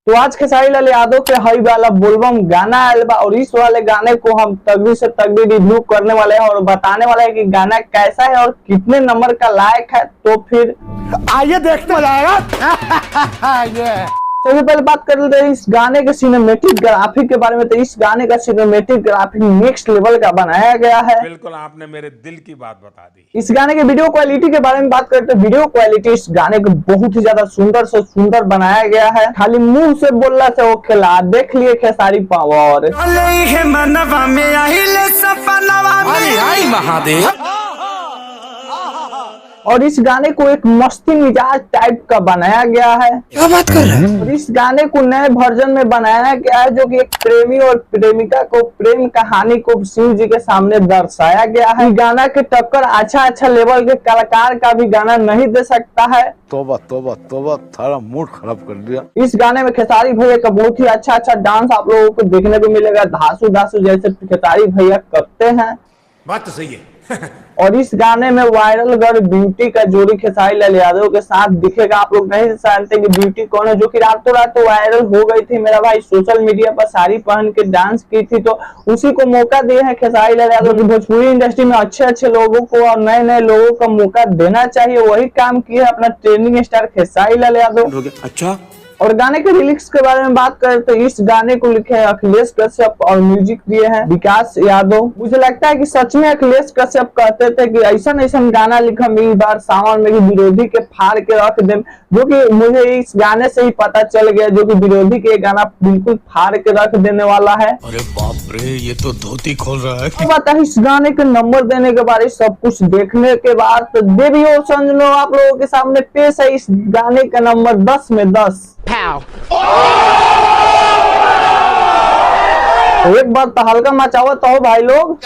तो आज खेसारी लाल यादव के हई वाला बोलबम गाना आयल बा और इस वाले गाने को हम तगड़ी से तगड़ी रिव्यू करने वाले हैं और बताने वाले हैं कि गाना कैसा है और कितने नंबर का लायक है। तो फिर आइए देखते जाएगा। सबसे पहले बात कर लेते हैं इस गाने के सिनेमैटिक ग्राफिक के बारे में। तो इस गाने का सिनेमैटिक ग्राफिक नेक्स्ट लेवल का बनाया गया है। बिल्कुल आपने मेरे दिल की बात बता दी। इस गाने के वीडियो क्वालिटी के बारे में बात करते हैं। वीडियो क्वालिटी इस गाने को बहुत ही ज्यादा सुंदर से सुंदर बनाया गया है। खाली मुंह से बोलना से वो खिला देख लिए खेसारी पावर। महादेव और इस गाने को एक मस्ती मिजाज टाइप का बनाया गया है। क्या बात कर रहे हैं? और इस गाने को नए वर्जन में बनाया गया है जो कि एक प्रेमी और प्रेमिका को प्रेम कहानी को शिव जी के सामने दर्शाया गया है। गाना के टक्कर अच्छा लेवल के कलाकार का भी गाना नहीं दे सकता है। तोबा तोबा तोबा, थारा मूड खराब कर दिया। इस गाने में खेसारी भैया का बहुत ही अच्छा डांस आप लोगों को देखने को मिलेगा। धासु धासु जैसे खेसारी भैया करते हैं। बात तो सही है। और इस गाने में वायरल गर्ल ब्यूटी का जोड़ी खेसारी लाल यादव के साथ दिखेगा। आप लोग नहीं जानते कि ब्यूटी कौन है, जो कि रातों रात वायरल हो गई थी। मेरा भाई सोशल मीडिया पर साड़ी पहन के डांस की थी, तो उसी को मौका दिए हैं खेसारी लाल यादव की। भोजपुरी इंडस्ट्री में अच्छे लोगों को और नए लोगों को मौका देना चाहिए। वही काम किया अपना ट्रेंडिंग स्टार खेसारी लाल यादव। अच्छा, और गाने के लिरिक्स के बारे में बात करें तो इस गाने को लिखे हैं अखिलेश कश्यप और म्यूजिक दिए हैं विकास यादव। मुझे लगता है कि सच में अखिलेश कश्यप कहते थे कि ऐसा गाना लिखम इस बार सावन में विरोधी के फाड़ के रख दे, जो कि मुझे इस गाने से ही पता चल गया, जो कि विरोधी के गाना बिल्कुल फाड़ के रख देने वाला है। अरे बाप रे, ये तो धोती खोल रहा है। तो बता इस गाने के नंबर देने के बारे सब कुछ देखने के बाद तो देवियो संजनो आप लोगों के सामने पेश है इस गाने का नंबर 10 में 10। एक बार तो हल्का मचाओ तो भाई लोग।